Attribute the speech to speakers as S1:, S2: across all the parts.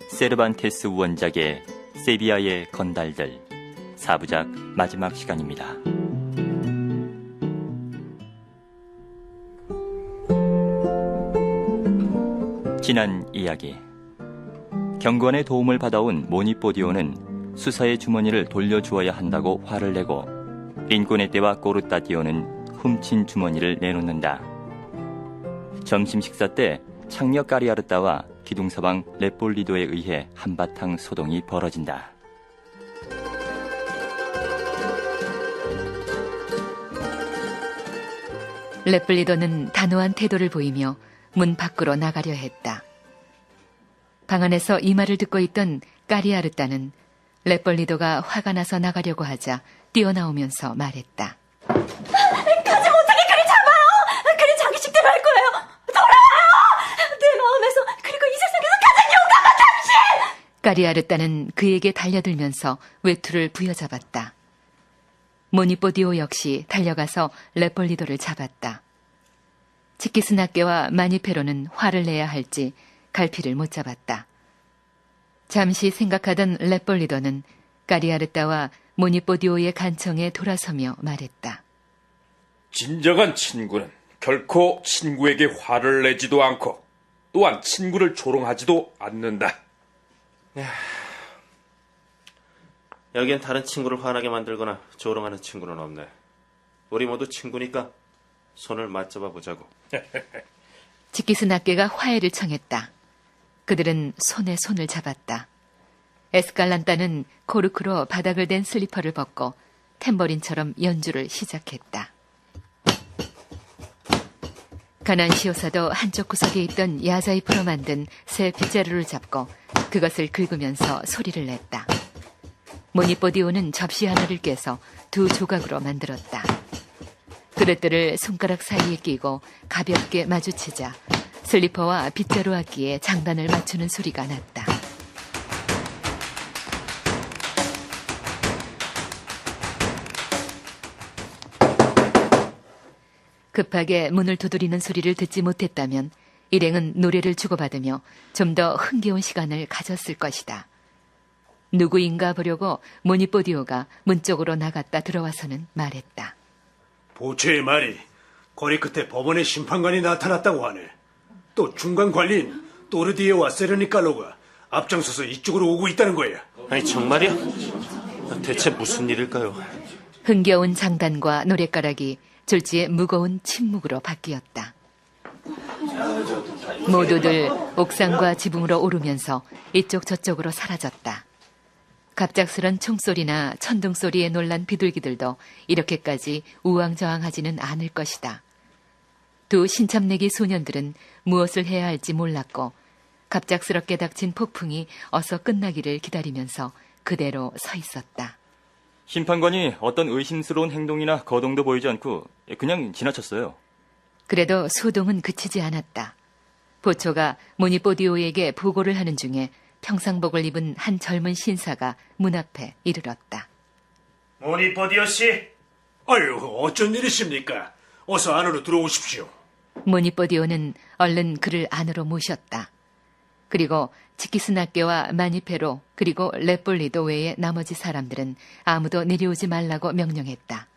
S1: 세르반테스 원작의 세비야의 건달들 4부작 마지막 시간입니다. 지난 이야기, 경관의 도움을 받아온 모니포디오는 수사의 주머니를 돌려주어야 한다고 화를 내고 린꼬네 떼와 꼬르따디오는 훔친 주머니를 내놓는다. 점심 식사 때 창녀 까리아르따와 기둥서방 레폴리도에 의해 한바탕 소동이 벌어진다.
S2: 레폴리도는 단호한 태도를 보이며 문 밖으로 나가려 했다. 방 안에서 이 말을 듣고 있던 까리아르따는 레폴리도가 화가 나서 나가려고 하자 뛰어나오면서 말했다.
S3: 가지 못하게 그리 잡아요! 그리 자기 식대로 할 거예요! 돌아와요! 내 마음에서, 그리고 이 세상에서 가장 용감한 당신!
S2: 까리아르따는 그에게 달려들면서 외투를 부여잡았다. 모니포디오 역시 달려가서 레폴리도를 잡았다. 치키스나케와 마니페로는 화를 내야 할지 갈피를 못 잡았다. 잠시 생각하던 레폴리도는 까리아르따와 모니포디오의 간청에 돌아서며 말했다.
S4: 진정한 친구는 결코 친구에게 화를 내지도 않고 또한 친구를 조롱하지도 않는다.
S5: 여기엔 다른 친구를 화나게 만들거나 조롱하는 친구는 없네. 우리 모두 친구니까 손을 맞잡아 보자고.
S2: 치키스나케가 화해를 청했다. 그들은 손에 손을 잡았다. 에스칼란타는 코르크로 바닥을 댄 슬리퍼를 벗고 탬버린처럼 연주를 시작했다. 가난시오사도 한쪽 구석에 있던 야자잎으로 만든 새 빗자루를 잡고 그것을 긁으면서 소리를 냈다. 모니포디오는 접시 하나를 깨서 두 조각으로 만들었다. 그릇들을 손가락 사이에 끼고 가볍게 마주치자 슬리퍼와 빗자루 악기에 장단을 맞추는 소리가 났다. 급하게 문을 두드리는 소리를 듣지 못했다면 일행은 노래를 주고받으며 좀 더 흥겨운 시간을 가졌을 것이다. 누구인가 보려고 모니포디오가 문 쪽으로 나갔다 들어와서는 말했다.
S6: 보초의 말이 거리 끝에 법원의 심판관이 나타났다고 하네. 또 중간 관리인 또르디에와 세르니칼로가 앞장서서 이쪽으로 오고 있다는 거야.
S5: 아니 정말이야? 대체 무슨 일일까요?
S2: 흥겨운 장단과 노랫가락이 졸지에 무거운 침묵으로 바뀌었다. 모두들 옥상과 지붕으로 오르면서 이쪽 저쪽으로 사라졌다. 갑작스런 총소리나 천둥소리에 놀란 비둘기들도 이렇게까지 우왕좌왕하지는 않을 것이다. 두 신참내기 소년들은 무엇을 해야 할지 몰랐고 갑작스럽게 닥친 폭풍이 어서 끝나기를 기다리면서 그대로 서 있었다.
S1: 심판관이 어떤 의심스러운 행동이나 거동도 보이지 않고 그냥 지나쳤어요.
S2: 그래도 소동은 그치지 않았다. 보초가 모니포디오에게 보고를 하는 중에 평상복을 입은 한 젊은 신사가 문 앞에 이르렀다.
S7: 모니포디오 씨,
S6: 아유, 어쩐 일이십니까? 어서 안으로 들어오십시오.
S2: 모니포디오는 얼른 그를 안으로 모셨다. 그리고 치키스나케와 마니페로 그리고 레폴리도 외의 나머지 사람들은 아무도 내려오지 말라고 명령했다.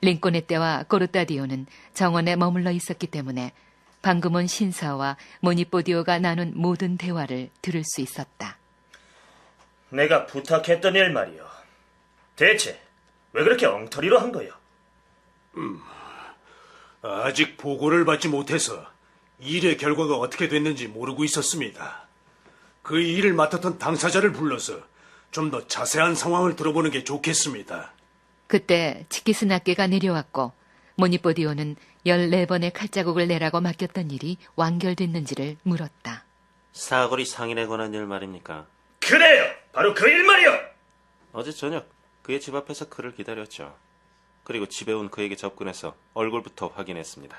S2: 링꼬네 떼와 꼬르따디오는 정원에 머물러 있었기 때문에 방금 온 신사와 모니포디오가 나눈 모든 대화를 들을 수 있었다.
S7: 내가 부탁했던 일 말이요. 대체 왜 그렇게 엉터리로 한 거요?
S6: 아직 보고를 받지 못해서 일의 결과가 어떻게 됐는지 모르고 있었습니다. 그 일을 맡았던 당사자를 불러서 좀 더 자세한 상황을 들어보는 게 좋겠습니다.
S2: 그때 치키스나케가 내려왔고 모니포디오는 14번의 칼자국을 내라고 맡겼던 일이 완결됐는지를 물었다.
S5: 사거리 상인에 관한 일 말입니까?
S7: 그래요! 바로 그 일 말이요!
S5: 어제 저녁 그의 집 앞에서 그를 기다렸죠. 그리고 집에 온 그에게 접근해서 얼굴부터 확인했습니다.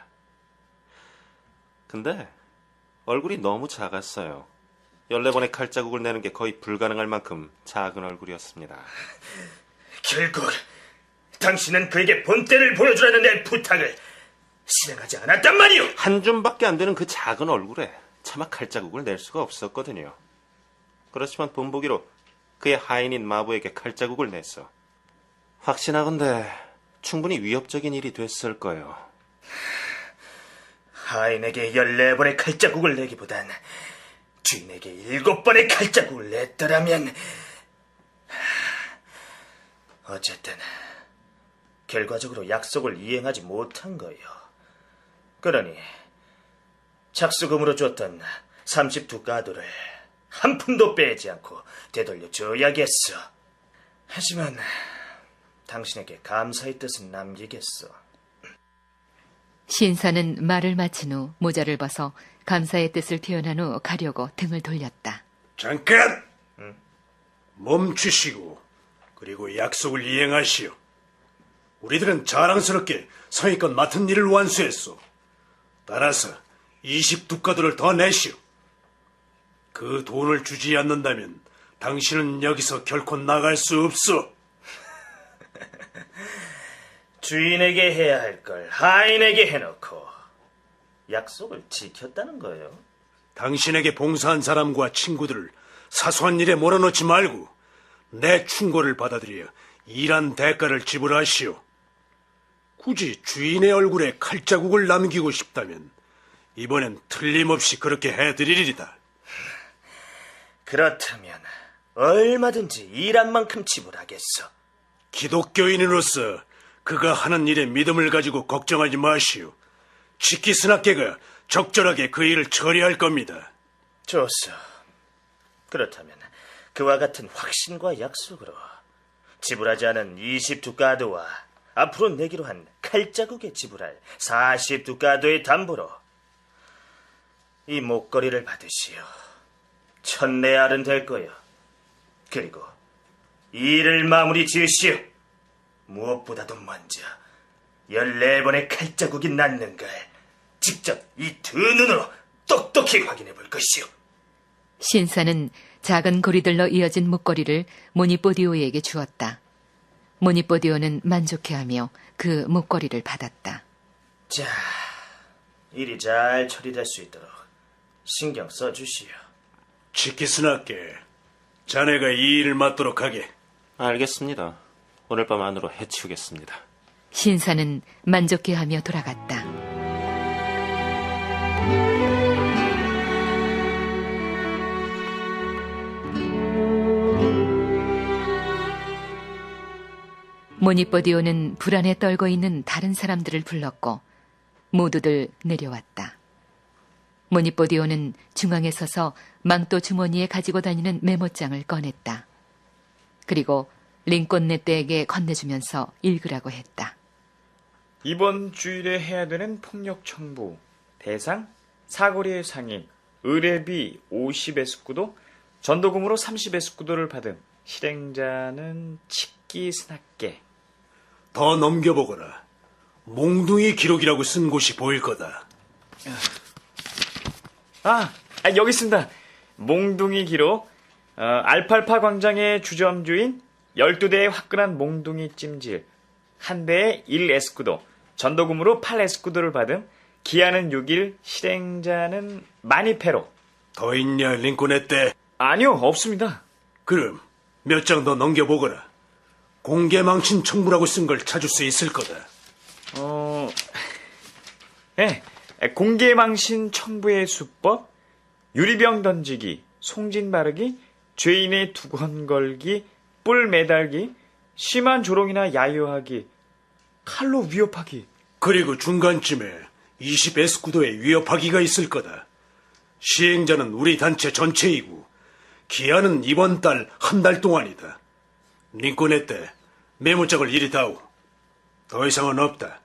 S5: 근데 얼굴이 너무 작았어요. 14번의 칼자국을 내는 게 거의 불가능할 만큼 작은 얼굴이었습니다.
S7: 결국 당신은 그에게 본때를 보여주라는 내 부탁을 실행하지 않았단 말이오.
S5: 한 줌밖에 안 되는 그 작은 얼굴에 차마 칼자국을 낼 수가 없었거든요. 그렇지만 본보기로 그의 하인인 마부에게 칼자국을 냈어. 확신하건대 충분히 위협적인 일이 됐을 거예요.
S7: 하인에게 14번의 칼자국을 내기보단 주인에게 7번의 칼자국을 냈더라면, 어쨌든 결과적으로 약속을 이행하지 못한 거요. 그러니 착수금으로 줬던 32가도를 한 푼도 빼지 않고 되돌려 줘야겠어. 하지만 당신에게 감사의 뜻은 남기겠어.
S2: 신사는 말을 마친 후 모자를 벗어 감사의 뜻을 표현한 후 가려고 등을 돌렸다.
S6: 잠깐! 멈추시고 그리고 약속을 이행하시오. 우리들은 자랑스럽게 성의껏 맡은 일을 완수했소. 따라서 22가도를 더 내시오. 그 돈을 주지 않는다면 당신은 여기서 결코 나갈 수 없소.
S7: 주인에게 해야 할 걸 하인에게 해놓고 약속을 지켰다는 거예요.
S6: 당신에게 봉사한 사람과 친구들을 사소한 일에 몰아넣지 말고 내 충고를 받아들여 일한 대가를 지불하시오. 굳이 주인의 얼굴에 칼자국을 남기고 싶다면 이번엔 틀림없이 그렇게 해드리리다.
S7: 그렇다면 얼마든지 일한 만큼 지불하겠어.
S6: 기독교인으로서 그가 하는 일에 믿음을 가지고 걱정하지 마시오. 치키스나케가 적절하게 그 일을 처리할 겁니다.
S7: 좋소. 그렇다면 그와 같은 확신과 약속으로 지불하지 않은 22가도와 앞으로 내기로 한 칼자국에 지불할 42가도의 담보로 이 목걸이를 받으시오. 1000레알은 될 거요. 그리고 이 일을 마무리 지으시오. 무엇보다도 먼저 14번의 칼자국이 났는가 직접 이 두 눈으로 똑똑히 확인해 볼 것이오.
S2: 신사는 작은 고리들로 이어진 목걸이를 모니뽀디오에게 주었다. 모니뽀디오는 만족해하며 그 목걸이를 받았다.
S7: 자, 일이 잘 처리될 수 있도록 신경 써주시오.
S6: 치키스나케, 자네가 이 일을 맡도록 하게.
S5: 알겠습니다. 오늘 밤 안으로 해치우겠습니다.
S2: 신사는 만족해하며 돌아갔다. 모니뽀디오는 불안에 떨고 있는 다른 사람들을 불렀고 모두들 내려왔다. 모니뽀디오는 중앙에 서서 망토 주머니에 가지고 다니는 메모장을 꺼냈다. 그리고 링콘네떼에게 건네주면서 읽으라고 했다.
S8: 이번 주일에 해야 되는 폭력 청부 대상 사거리의 상인 의뢰비 50에스쿠도 전도금으로 30에스쿠도를 받은 실행자는 치키스나케.
S6: 더 넘겨보거라. 몽둥이 기록이라고 쓴 곳이 보일 거다.
S8: 여기 있습니다. 몽둥이 기록. 알팔파 광장의 주점주인 12대의 화끈한 몽둥이 찜질, 한 대에 1에스쿠도, 전도금으로 8에스쿠도를 받은 기한은 6일, 실행자는 마니페로.
S6: 더 있냐, 링콘네떼?
S8: 아니요, 없습니다.
S6: 그럼 몇 장 더 넘겨보거라. 공개망신 청부라고 쓴 걸 찾을 수 있을 거다.
S8: 공개망신 청부의 수법, 유리병 던지기, 송진 바르기, 죄인의 두건 걸기, 뿔 매달기, 심한 조롱이나 야유하기, 칼로 위협하기.
S6: 그리고 중간쯤에 20에스쿠도의 위협하기가 있을 거다. 시행자는 우리 단체 전체이고 기한은 이번 달 한 달 동안이다. 링콘네떼, 메모장을 이리 다오. 더 이상은 없다.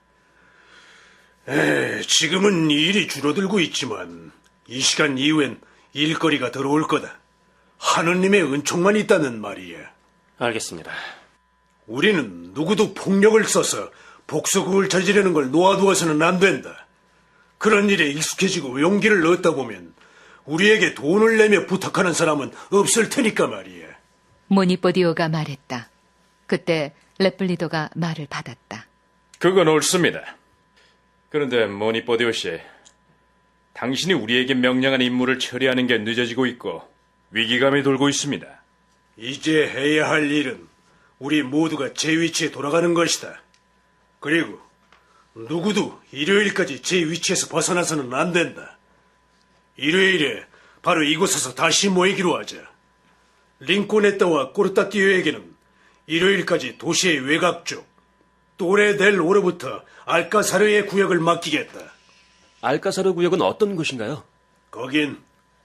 S6: 지금은 일이 줄어들고 있지만 이 시간 이후엔 일거리가 들어올 거다. 하느님의 은총만 있다는 말이야.
S5: 알겠습니다.
S6: 우리는 누구도 폭력을 써서 복수극을 저지르는 걸 놓아두어서는 안 된다. 그런 일에 익숙해지고 용기를 얻다 보면 우리에게 돈을 내며 부탁하는 사람은 없을 테니까 말이야.
S2: 모니뽀디오가 말했다. 그때 레플리도가 말을 받았다.
S4: 그건 옳습니다. 그런데 모니뽀디오 씨, 당신이 우리에게 명령한 임무를 처리하는 게 늦어지고 있고 위기감이 돌고 있습니다.
S6: 이제 해야 할 일은 우리 모두가 제 위치에 돌아가는 것이다. 그리고 누구도 일요일까지 제 위치에서 벗어나서는 안 된다. 일요일에 바로 이곳에서 다시 모이기로 하자. 링코네타와 꼬르타티오에게는 일요일까지 도시의 외곽 쪽 또레 델 오로부터 알카사르의 구역을 맡기겠다.
S9: 알카사르 구역은 어떤 곳인가요?
S6: 거긴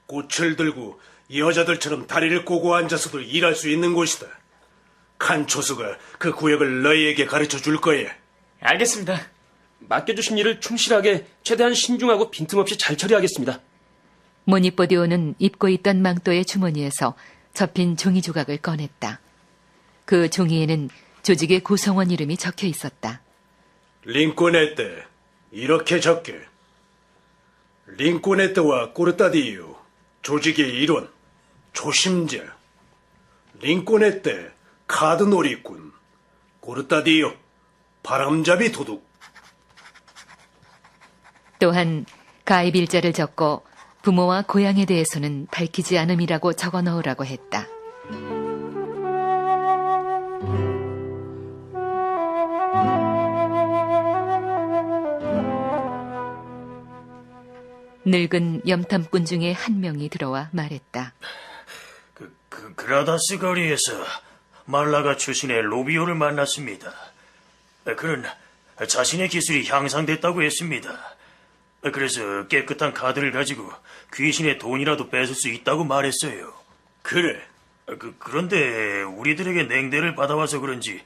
S6: 꽃을 들고 여자들처럼 다리를 꼬고 앉아서도 일할 수 있는 곳이다. 칸초스가 그 구역을 너희에게 가르쳐 줄 거야.
S8: 알겠습니다.
S9: 맡겨주신 일을 충실하게 최대한 신중하고 빈틈없이 잘 처리하겠습니다.
S2: 모니포디오는 입고 있던 망토의 주머니에서 접힌 종이 조각을 꺼냈다. 그 종이에는 조직의 구성원 이름이 적혀 있었다.
S6: 링코네테 이렇게 적게. 링코네테와 꼬르타디오 조직의 일원 초심자. 링코네테 카드놀이꾼. 꼬르타디오 바람잡이 도둑.
S2: 또한 가입 일자를 적고 부모와 고향에 대해서는 밝히지 않음이라고 적어 넣으라고 했다. 늙은 염탐꾼 중에 한 명이 들어와 말했다.
S7: 그라다스 거리에서 말라가 출신의 로비오를 만났습니다. 그는 자신의 기술이 향상됐다고 했습니다. 그래서 깨끗한 카드를 가지고 귀신의 돈이라도 뺏을 수 있다고 말했어요.
S6: 그래.
S7: 그런데 우리들에게 냉대를 받아와서 그런지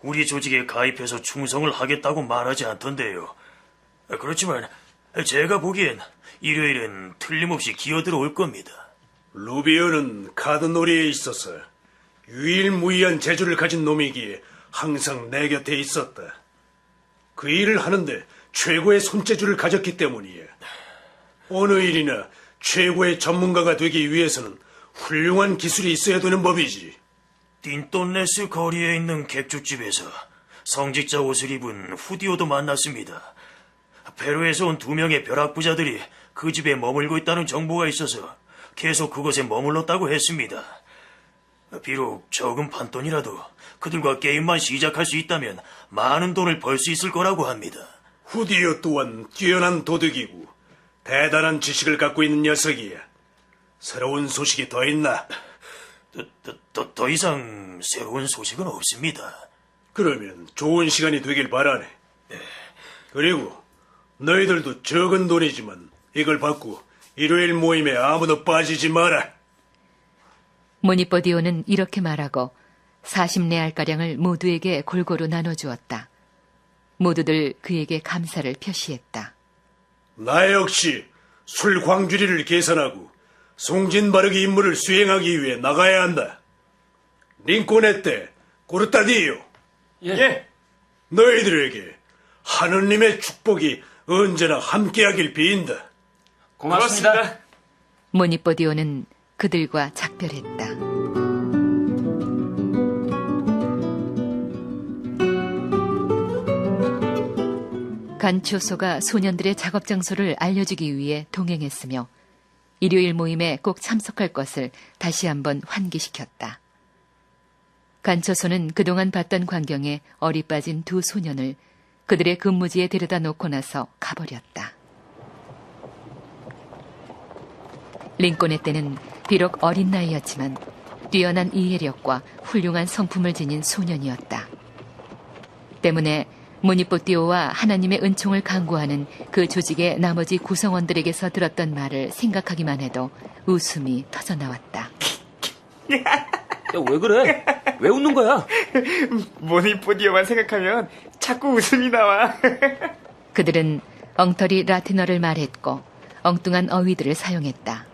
S7: 우리 조직에 가입해서 충성을 하겠다고 말하지 않던데요. 그렇지만 제가 보기엔 일요일엔 틀림없이 기어들어 올 겁니다.
S6: 루비오는 카드놀이에 있어서 유일무이한 재주를 가진 놈이기에 항상 내 곁에 있었다. 그 일을 하는데 최고의 손재주를 가졌기 때문이야. 어느 일이나 최고의 전문가가 되기 위해서는 훌륭한 기술이 있어야 되는 법이지.
S7: 딘돈레스 거리에 있는 객주집에서 성직자 옷을 입은 후디오도 만났습니다. 페루에서 온 2명의 벼락부자들이 그 집에 머물고 있다는 정보가 있어서 계속 그곳에 머물렀다고 했습니다. 비록 적은 판돈이라도 그들과 게임만 시작할 수 있다면 많은 돈을 벌 수 있을 거라고 합니다.
S6: 후디오 또한 뛰어난 도둑이고 대단한 지식을 갖고 있는 녀석이야. 새로운 소식이 더 있나?
S7: 더 이상 새로운 소식은 없습니다.
S6: 그러면 좋은 시간이 되길 바라네. 그리고 너희들도 적은 돈이지만 이걸 받고 일요일 모임에 아무도 빠지지 마라.
S2: 모니포디오는 이렇게 말하고 40레알가량을 모두에게 골고루 나눠주었다. 모두들 그에게 감사를 표시했다.
S6: 나 역시 술 광주리를 계산하고 송진 바르기 임무를 수행하기 위해 나가야 한다. 링코네테, 꼬르타디오.
S8: 예.
S6: 너희들에게 하느님의 축복이 언제나 함께하길 빈다.
S8: 고맙습니다.
S2: 모니포디오는 그들과 작별했다. 간초소가 소년들의 작업 장소를 알려주기 위해 동행했으며 일요일 모임에 꼭 참석할 것을 다시 한번 환기시켰다. 간초소는 그동안 봤던 광경에 어리 빠진 2 소년을 그들의 근무지에 데려다 놓고 나서 가버렸다. 링콘의 때는 비록 어린 나이였지만 뛰어난 이해력과 훌륭한 성품을 지닌 소년이었다. 때문에 모니포티오와 하나님의 은총을 간구하는 그 조직의 나머지 구성원들에게서 들었던 말을 생각하기만 해도 웃음이 터져나왔다.
S9: 야, 왜 그래? 왜 웃는 거야?
S8: 모니포디오만 생각하면 자꾸 웃음이 나와.
S2: 그들은 엉터리 라틴어를 말했고 엉뚱한 어휘들을 사용했다.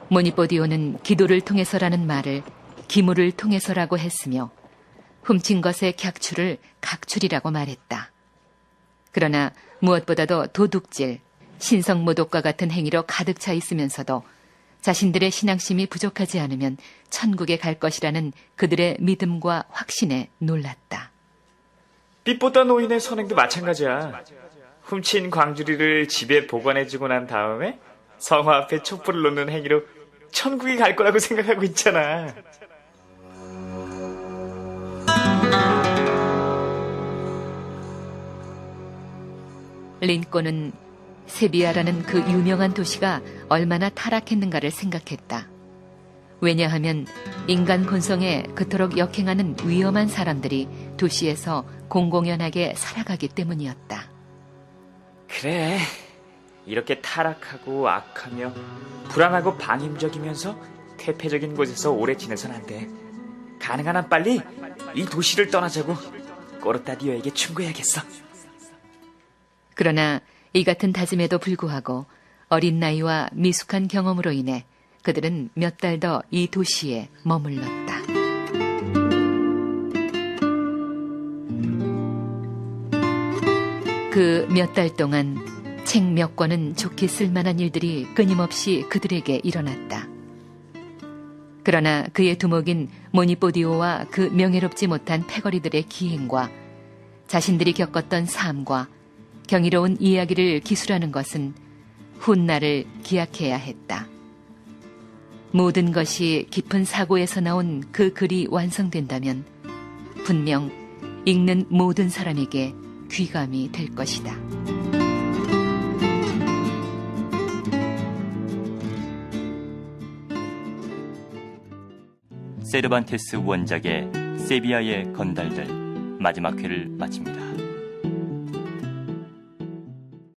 S2: 모니포디오는 기도를 통해서라는 말을 기물을 통해서라고 했으며 훔친 것의 객출을 각출이라고 말했다. 그러나 무엇보다도 도둑질, 신성모독과 같은 행위로 가득 차 있으면서도 자신들의 신앙심이 부족하지 않으면 천국에 갈 것이라는 그들의 믿음과 확신에 놀랐다.
S8: 삐뽀다 노인의 선행도 마찬가지야. 훔친 광주리를 집에 보관해주고 난 다음에 성화 앞에 촛불을 놓는 행위로 천국에 갈 거라고 생각하고 있잖아.
S2: 린꼬는 세비야라는 그 유명한 도시가 얼마나 타락했는가를 생각했다. 왜냐하면 인간 본성에 그토록 역행하는 위험한 사람들이 도시에서 공공연하게 살아가기 때문이었다.
S8: 그래. 이렇게 타락하고 악하며 불안하고 방임적이면서 태폐적인 곳에서 오래 지내선 안 돼. 가능한 한 빨리 이 도시를 떠나자고 꼬르타디오에게 충고해야겠어.
S2: 그러나 이 같은 다짐에도 불구하고 어린 나이와 미숙한 경험으로 인해 그들은 몇 달 더 이 도시에 머물렀다. 그 몇 달 동안 책 몇 권은 좋게 쓸만한 일들이 끊임없이 그들에게 일어났다. 그러나 그의 두목인 모니포디오와 그 명예롭지 못한 패거리들의 기행과 자신들이 겪었던 삶과 경이로운 이야기를 기술하는 것은 훗날을 기약해야 했다. 모든 것이 깊은 사고에서 나온 그 글이 완성된다면 분명 읽는 모든 사람에게 귀감이 될 것이다.
S1: 세르반테스 원작의 세비야의 건달들 마지막 회를 마칩니다.